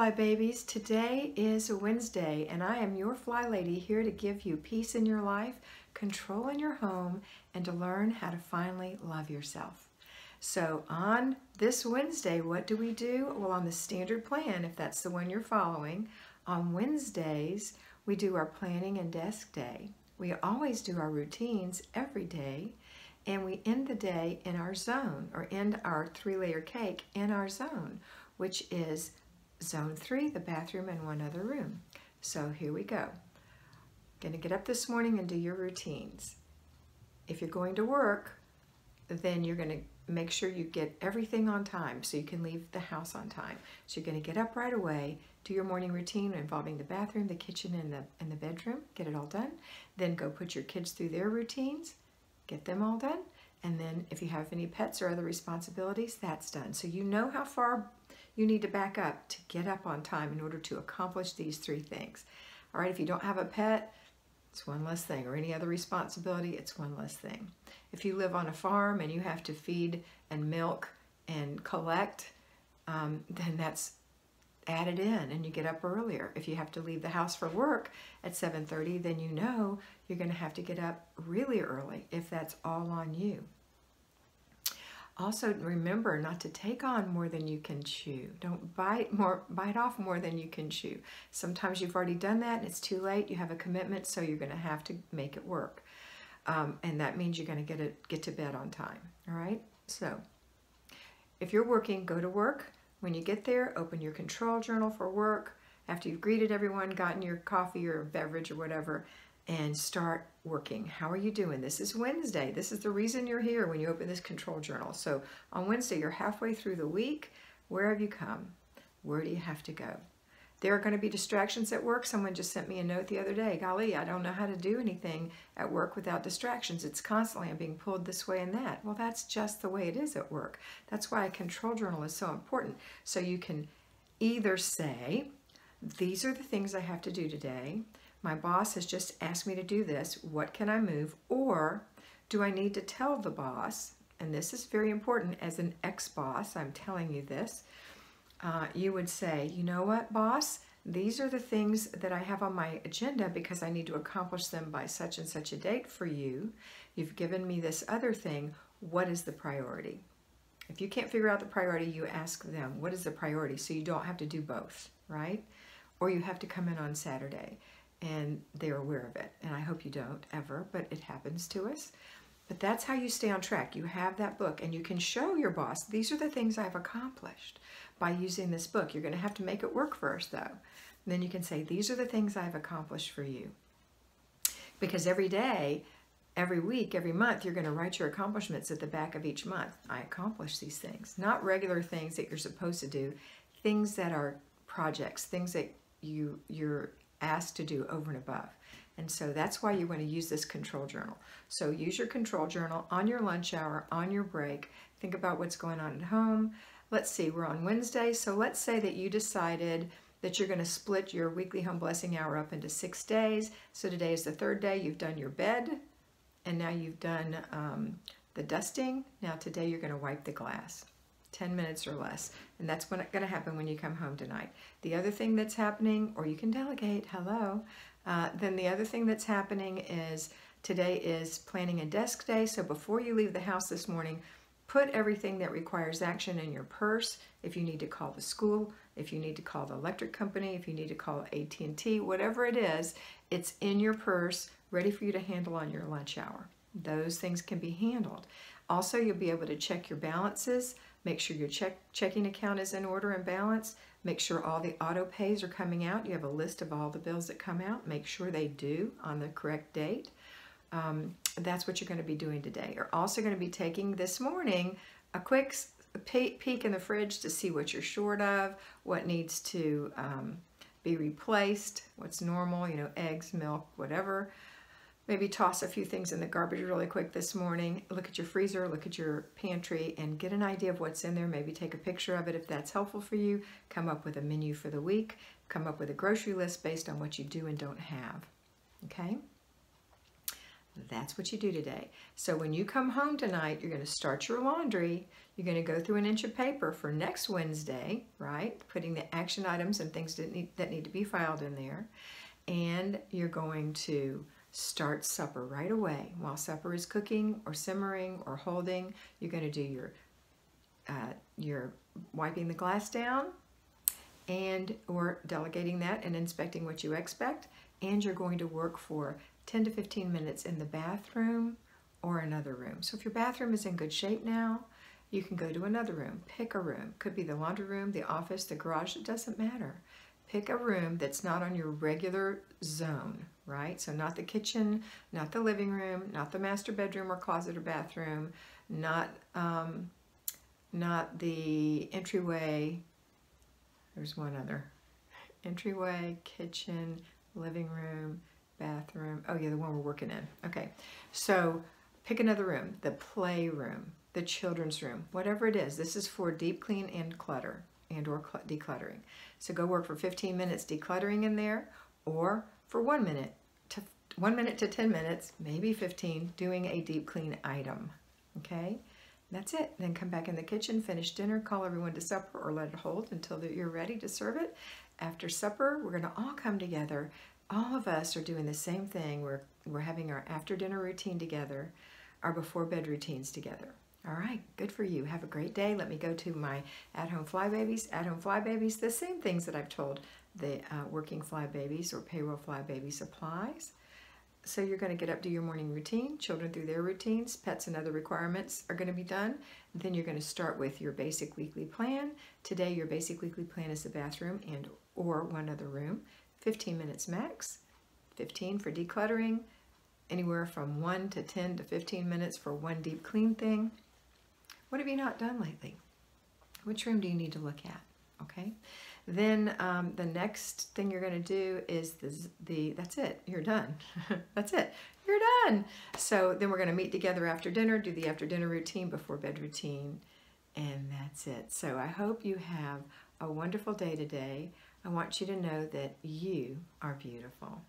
Fly Babies. Today is Wednesday and I am your Fly Lady here to give you peace in your life, control in your home, and to learn how to finally love yourself. So on this Wednesday, what do we do? Well, on the standard plan, if that's the one you're following, on Wednesdays, we do our planning and desk day. We always do our routines every day, and we end the day in our zone, or end our 3-layer cake in our zone, which is Zone 3, the bathroom and one other room. So here we go. Gonna get up this morning and do your routines. If you're going to work, then you're gonna make sure you get everything on time so you can leave the house on time. So you're gonna get up right away, do your morning routine involving the bathroom, the kitchen, and the bedroom, get it all done. Then go put your kids through their routines, get them all done. And then if you have any pets or other responsibilities, that's done. So you know how far you need to back up to get up on time in order to accomplish these 3 things. All right, if you don't have a pet, it's one less thing, or any other responsibility, it's one less thing. If you live on a farm and you have to feed and milk and collect, then that's added in and you get up earlier. If you have to leave the house for work at 7:30, then you know you're going to have to get up really early if that's all on you. Also, remember not to take on more than you can chew. Don't bite off more than you can chew. Sometimes you've already done that and it's too late. You have a commitment, so you're going to have to make it work. And that means you're going to get to bed on time. All right? So, if you're working, go to work. When you get there, open your control journal for work. After you've greeted everyone, gotten your coffee or beverage or whatever, and start working. How are you doing? This is Wednesday. This is the reason you're here when you open this control journal. So on Wednesday, you're halfway through the week. Where have you come? Where do you have to go? There are going to be distractions at work. Someone just sent me a note the other day. Golly, I don't know how to do anything at work without distractions. It's constantly, I'm being pulled this way and that. Well, that's just the way it is at work. That's why a control journal is so important. So you can either say, these are the things I have to do today. My boss has just asked me to do this. What can I move? Or do I need to tell the boss, and this is very important as an ex-boss, I'm telling you this, you would say, you know what, boss? These are the things that I have on my agenda because I need to accomplish them by such and such a date for you. You've given me this other thing. What is the priority? If you can't figure out the priority, you ask them, what is the priority? So you don't have to do both, right? Or you have to come in on Saturday and they're aware of it. And I hope you don't ever, but it happens to us. But that's how you stay on track. You have that book and you can show your boss, these are the things I've accomplished by using this book. You're going to have to make it work first though. And then you can say, these are the things I've accomplished for you. Because every day, every week, every month, you're going to write your accomplishments at the back of each month. I accomplished these things. Not regular things that you're supposed to do, things that are projects, things that you're asked to do over and above. And so that's why you want to use this control journal. So use your control journal on your lunch hour, on your break. Think about what's going on at home. Let's see, we're on Wednesday. So let's say that you decided that you're going to split your weekly home blessing hour up into 6 days. So today is the 3rd day. You've done your bed, and now you've done the dusting. Now today you're going to wipe the glass. 10 minutes or less. And that's going to happen when you come home tonight. The other thing that's happening, or you can delegate, hello. Then the other thing that's happening is today is planning and desk day. So before you leave the house this morning, put everything that requires action in your purse. If you need to call the school, if you need to call the electric company, if you need to call AT&T, whatever it is, it's in your purse, ready for you to handle on your lunch hour. Those things can be handled. Also, you'll be able to check your balances. Make sure your checking account is in order and balanced. Make sure all the auto pays are coming out. You have a list of all the bills that come out. Make sure they do on the correct date. That's what you're going to be doing today. You're also going to be taking this morning a quick peek in the fridge to see what you're short of, what needs to be replaced, what's normal, you know, eggs, milk, whatever. Maybe toss a few things in the garbage really quick this morning. Look at your freezer, look at your pantry, and get an idea of what's in there. Maybe take a picture of it if that's helpful for you. Come up with a menu for the week. Come up with a grocery list based on what you do and don't have. Okay? That's what you do today. So when you come home tonight, you're going to start your laundry. You're going to go through an inch of paper for next Wednesday, right? Putting the action items and things that need to be filed in there. And you're going to start supper right away. While supper is cooking or simmering or holding, you're going to do your wiping the glass down and or delegating that and inspecting what you expect. And you're going to work for 10 to 15 minutes in the bathroom or another room. So if your bathroom is in good shape now, you can go to another room. Pick a room. Could be the laundry room, the office, the garage. It doesn't matter. Pick a room that's not on your regular zone, right? So not the kitchen, not the living room, not the master bedroom or closet or bathroom, not the entryway. There's one other. Entryway, kitchen, living room, bathroom. Oh yeah, the one we're working in. Okay, so pick another room. The playroom, the children's room, whatever it is. This is for deep clean and clutter and or decluttering. So go work for 15 minutes decluttering in there, or for 1 minute to 10 minutes, maybe 15, doing a deep clean item. Okay, that's it. Then come back in the kitchen, finish dinner, call everyone to supper, or let it hold until you're ready to serve it. After supper, we're going to all come together. All of us are doing the same thing. We're having our after dinner routine together, our before bed routines together. All right, good for you. Have a great day. Let me go to my at-home flybabies. At-home flybabies, the same things that I've told the working flybabies or payroll flybabies applies. So you're going to get up, do your morning routine, children through their routines, pets and other requirements are going to be done. Then you're going to start with your basic weekly plan. Today your basic weekly plan is the bathroom and or one other room. 15 minutes max, 15 for decluttering, anywhere from 1 to 10 to 15 minutes for one deep clean thing. What have you not done lately? Which room do you need to look at? Okay. Then the next thing you're going to do is that's it. You're done. That's it. You're done. So then we're going to meet together after dinner, do the after dinner routine, before bed routine, and that's it. So I hope you have a wonderful day today. I want you to know that you are beautiful.